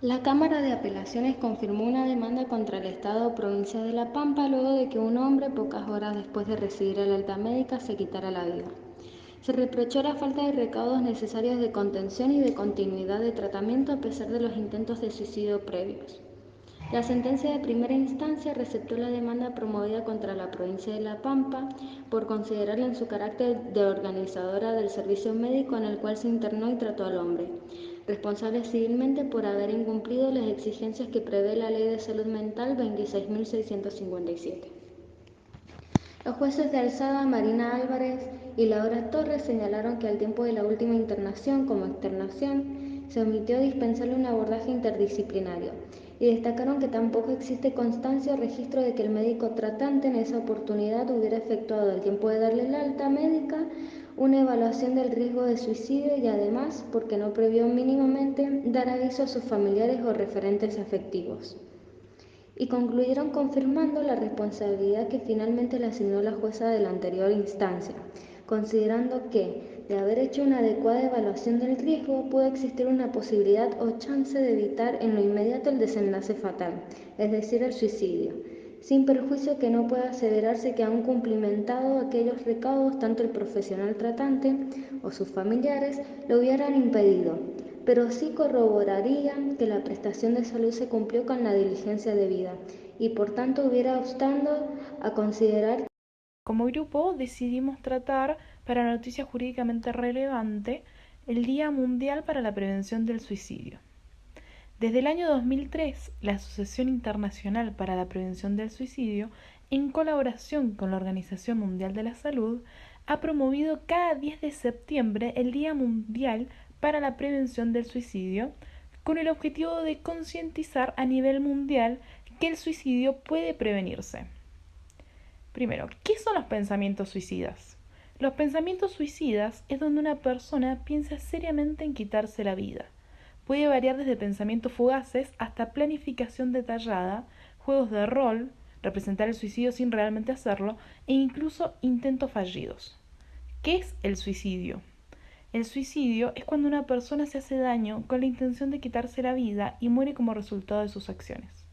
La Cámara de Apelaciones confirmó una demanda contra el Estado Provincia de La Pampa luego de que un hombre, pocas horas después de recibir el alta médica, se quitara la vida. Se reprochó la falta de recaudos necesarios de contención y de continuidad de tratamiento a pesar de los intentos de suicidio previos. La sentencia de primera instancia receptó la demanda promovida contra la provincia de La Pampa por considerarla en su carácter de organizadora del servicio médico en el cual se internó y trató al hombre, responsable civilmente por haber incumplido las exigencias que prevé la Ley de Salud Mental 26.657. Los jueces de alzada Marina Álvarez y Laura Torres señalaron que al tiempo de la última internación como externación se omitió dispensarle un abordaje interdisciplinario y destacaron que tampoco existe constancia o registro de que el médico tratante en esa oportunidad hubiera efectuado al tiempo de darle el alta médica una evaluación del riesgo de suicidio y además porque no previó mínimamente dar aviso a sus familiares o referentes afectivos y concluyeron confirmando la responsabilidad que finalmente le asignó la jueza de la anterior instancia, considerando que, de haber hecho una adecuada evaluación del riesgo, puede existir una posibilidad o chance de evitar en lo inmediato el desenlace fatal, es decir, el suicidio, sin perjuicio que no pueda aseverarse que aún cumplimentado aquellos recaudos tanto el profesional tratante o sus familiares lo hubieran impedido, pero sí corroborarían que la prestación de salud se cumplió con la diligencia debida y por tanto hubiera obstando a considerar. Como grupo decidimos tratar, para noticia jurídicamente relevante, el Día Mundial para la Prevención del Suicidio. Desde el año 2003, la Asociación Internacional para la Prevención del Suicidio, en colaboración con la Organización Mundial de la Salud, ha promovido cada 10 de septiembre el Día Mundial para la Prevención del Suicidio, con el objetivo de concientizar a nivel mundial que el suicidio puede prevenirse. Primero, ¿qué son los pensamientos suicidas? Los pensamientos suicidas es donde una persona piensa seriamente en quitarse la vida. Puede variar desde pensamientos fugaces hasta planificación detallada, juegos de rol, representar el suicidio sin realmente hacerlo, e incluso intentos fallidos. ¿Qué es el suicidio? El suicidio es cuando una persona se hace daño con la intención de quitarse la vida y muere como resultado de sus acciones.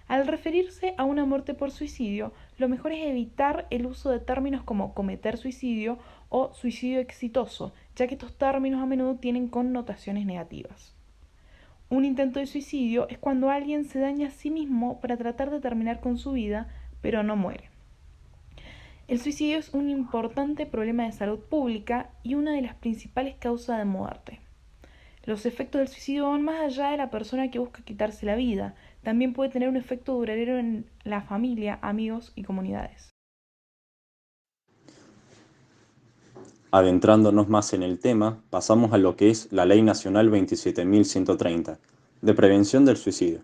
Al referirse a una muerte por suicidio, lo mejor es evitar el uso de términos como cometer suicidio o suicidio exitoso, ya que estos términos a menudo tienen connotaciones negativas. Un intento de suicidio es cuando alguien se daña a sí mismo para tratar de terminar con su vida, pero no muere. El suicidio es un importante problema de salud pública y una de las principales causas de muerte. Los efectos del suicidio van más allá de la persona que busca quitarse la vida. También puede tener un efecto duradero en la familia, amigos y comunidades. Adentrándonos más en el tema, pasamos a lo que es la Ley Nacional 27.130, de prevención del suicidio.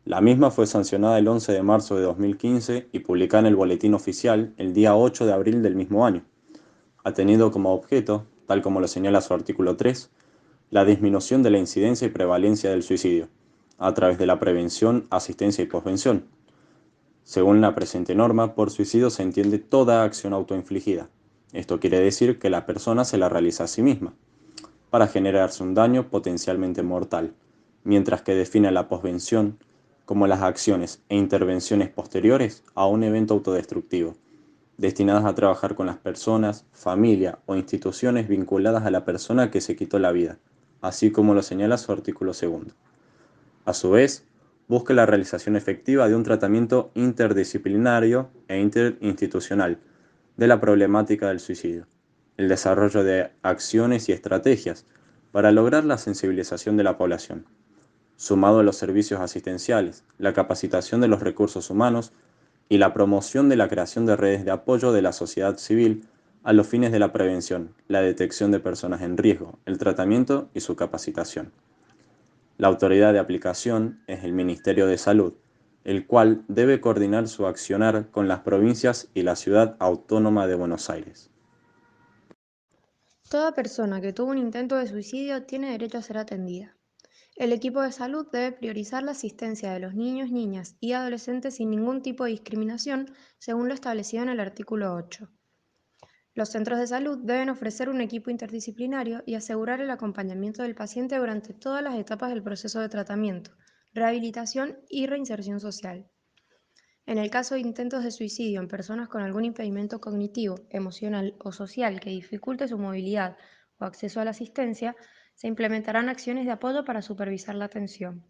La misma fue sancionada el 11 de marzo de 2015 y publicada en el Boletín Oficial el día 8 de abril del mismo año. Ha tenido como objeto, tal como lo señala su artículo 3, la disminución de la incidencia y prevalencia del suicidio, a través de la prevención, asistencia y posvención. Según la presente norma, por suicidio se entiende toda acción autoinfligida. Esto quiere decir que la persona se la realiza a sí misma, para generarse un daño potencialmente mortal, mientras que define la posvención como las acciones e intervenciones posteriores a un evento autodestructivo, destinadas a trabajar con las personas, familia o instituciones vinculadas a la persona que se quitó la vida, así como lo señala su artículo segundo. A su vez, busca la realización efectiva de un tratamiento interdisciplinario e interinstitucional de la problemática del suicidio, el desarrollo de acciones y estrategias para lograr la sensibilización de la población, sumado a los servicios asistenciales, la capacitación de los recursos humanos y la promoción de la creación de redes de apoyo de la sociedad civil a los fines de la prevención, la detección de personas en riesgo, el tratamiento y su capacitación. La autoridad de aplicación es el Ministerio de Salud, el cual debe coordinar su accionar con las provincias y la Ciudad Autónoma de Buenos Aires. Toda persona que tuvo un intento de suicidio tiene derecho a ser atendida. El equipo de salud debe priorizar la asistencia de los niños, niñas y adolescentes sin ningún tipo de discriminación, según lo establecido en el artículo 8. Los centros de salud deben ofrecer un equipo interdisciplinario y asegurar el acompañamiento del paciente durante todas las etapas del proceso de tratamiento, rehabilitación y reinserción social. En el caso de intentos de suicidio en personas con algún impedimento cognitivo, emocional o social que dificulte su movilidad o acceso a la asistencia, se implementarán acciones de apoyo para supervisar la atención.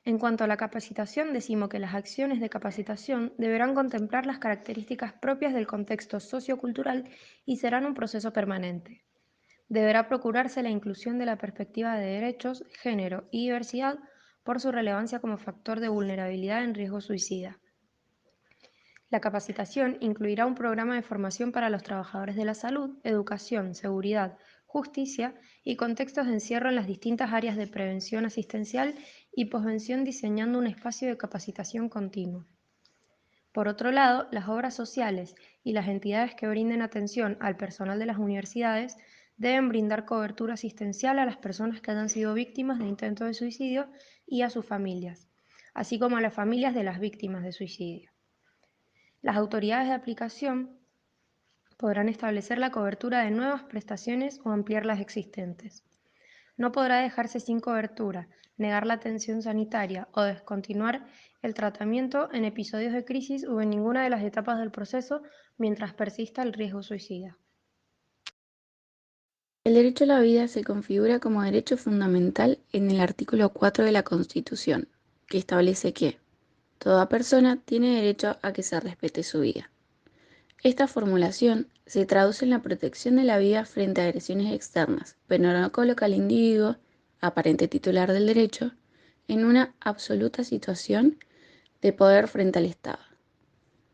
En cuanto a la capacitación, decimos que las acciones de capacitación deberán contemplar las características propias del contexto sociocultural y serán un proceso permanente. Deberá procurarse la inclusión de la perspectiva de derechos, género y diversidad por su relevancia como factor de vulnerabilidad en riesgo suicida. La capacitación incluirá un programa de formación para los trabajadores de la salud, educación, seguridad, justicia y contextos de encierro en las distintas áreas de prevención asistencial y posvención, diseñando un espacio de capacitación continua. Por otro lado, las obras sociales y las entidades que brinden atención al personal de las universidades deben brindar cobertura asistencial a las personas que hayan sido víctimas de intentos de suicidio y a sus familias, así como a las familias de las víctimas de suicidio. Las autoridades de aplicación podrán establecer la cobertura de nuevas prestaciones o ampliar las existentes. No podrá dejarse sin cobertura, negar la atención sanitaria o descontinuar el tratamiento en episodios de crisis o en ninguna de las etapas del proceso mientras persista el riesgo suicida. El derecho a la vida se configura como derecho fundamental en el artículo 4 de la Constitución, que establece que toda persona tiene derecho a que se respete su vida. Esta formulación se traduce en la protección de la vida frente a agresiones externas, pero no coloca al individuo, aparente titular del derecho, en una absoluta situación de poder frente al Estado.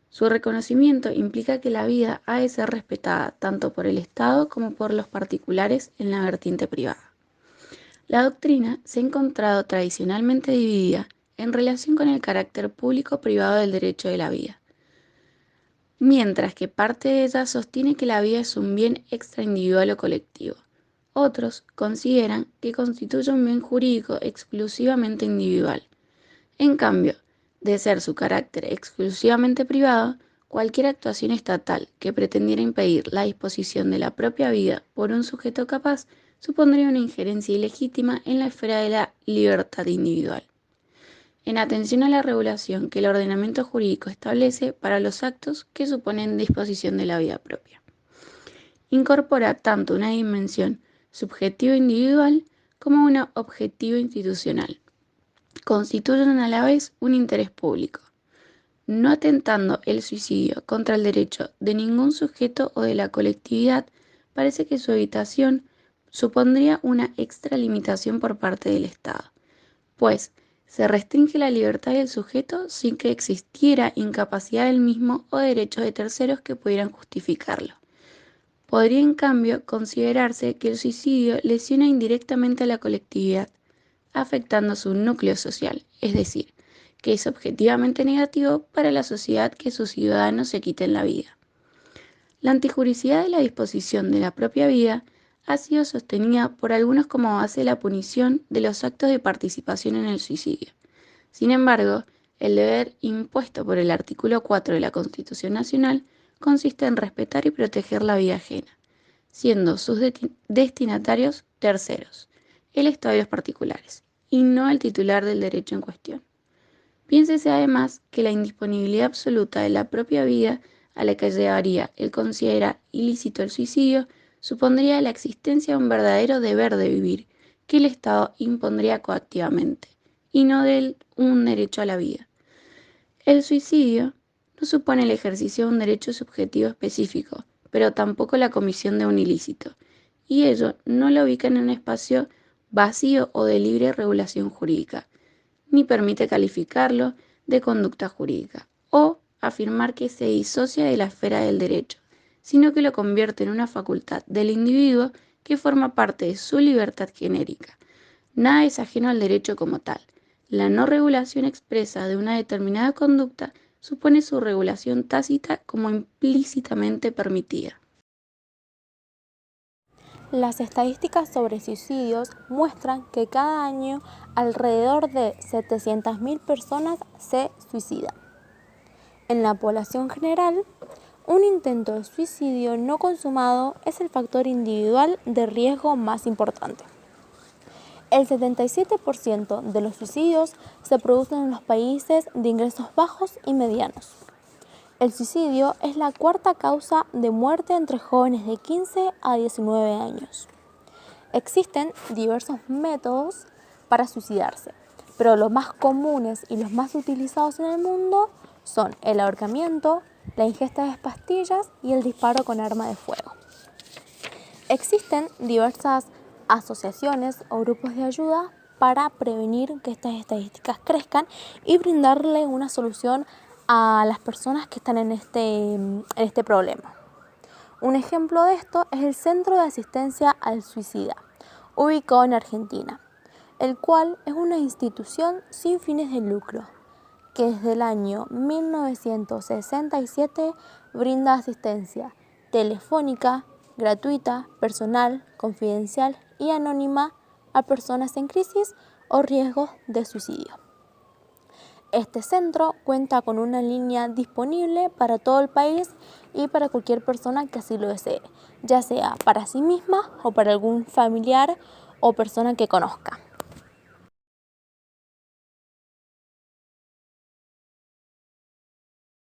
Su reconocimiento implica que la vida ha de ser respetada tanto por el Estado como por los particulares en la vertiente privada. La doctrina se ha encontrado tradicionalmente dividida en relación con el carácter público-privado del derecho de la vida, mientras que parte de ella sostiene que la vida es un bien extraindividual o colectivo. Otros consideran que constituye un bien jurídico exclusivamente individual. En cambio, de ser su carácter exclusivamente privado, cualquier actuación estatal que pretendiera impedir la disposición de la propia vida por un sujeto capaz supondría una injerencia ilegítima en la esfera de la libertad individual, en atención a la regulación que el ordenamiento jurídico establece para los actos que suponen disposición de la vida propia. Incorpora tanto una dimensión subjetiva individual como una objetiva institucional. Constituyen a la vez un interés público, no atentando el suicidio contra el derecho de ningún sujeto o de la colectividad. Parece que su evitación supondría una extralimitación por parte del Estado, pues se restringe la libertad del sujeto sin que existiera incapacidad del mismo o derechos de terceros que pudieran justificarlo. Podría en cambio considerarse que el suicidio lesiona indirectamente a la colectividad, afectando su núcleo social, es decir, que es objetivamente negativo para la sociedad que sus ciudadanos se quiten la vida. La antijuricidad de la disposición de la propia vida ha sido sostenida por algunos como base de la punición de los actos de participación en el suicidio. Sin embargo, el deber impuesto por el artículo 4 de la Constitución Nacional consiste en respetar y proteger la vida ajena, siendo sus destinatarios terceros, el Estado y los particulares, y no el titular del derecho en cuestión. Piénsese además que la indisponibilidad absoluta de la propia vida a la que llevaría el considerar ilícito el suicidio supondría la existencia de un verdadero deber de vivir que el Estado impondría coactivamente, y no de un derecho a la vida. El suicidio no supone el ejercicio de un derecho subjetivo específico, pero tampoco la comisión de un ilícito, y ello no lo ubica en un espacio vacío o de libre regulación jurídica, ni permite calificarlo de conducta jurídica o afirmar que se disocia de la esfera del derecho, sino que lo convierte en una facultad del individuo que forma parte de su libertad genérica. Nada es ajeno al derecho como tal. La no regulación expresa de una determinada conducta supone su regulación tácita como implícitamente permitida. Las estadísticas sobre suicidios muestran que cada año alrededor de 700.000 personas se suicidan. En la población general, un intento de suicidio no consumado es el factor individual de riesgo más importante. El 77% de los suicidios se producen en los países de ingresos bajos y medianos. El suicidio es la cuarta causa de muerte entre jóvenes de 15 a 19 años. Existen diversos métodos para suicidarse, pero los más comunes y los más utilizados en el mundo son el ahorcamiento, la ingesta de pastillas y el disparo con arma de fuego. Existen diversas asociaciones o grupos de ayuda para prevenir que estas estadísticas crezcan y brindarle una solución a las personas que están en este problema. Un ejemplo de esto es el Centro de Asistencia al Suicida, ubicado en Argentina, el cual es una institución sin fines de lucro, que desde el año 1967 brinda asistencia telefónica, gratuita, personal, confidencial y anónima a personas en crisis o riesgo de suicidio. Este centro cuenta con una línea disponible para todo el país y para cualquier persona que así lo desee, ya sea para sí misma o para algún familiar o persona que conozca.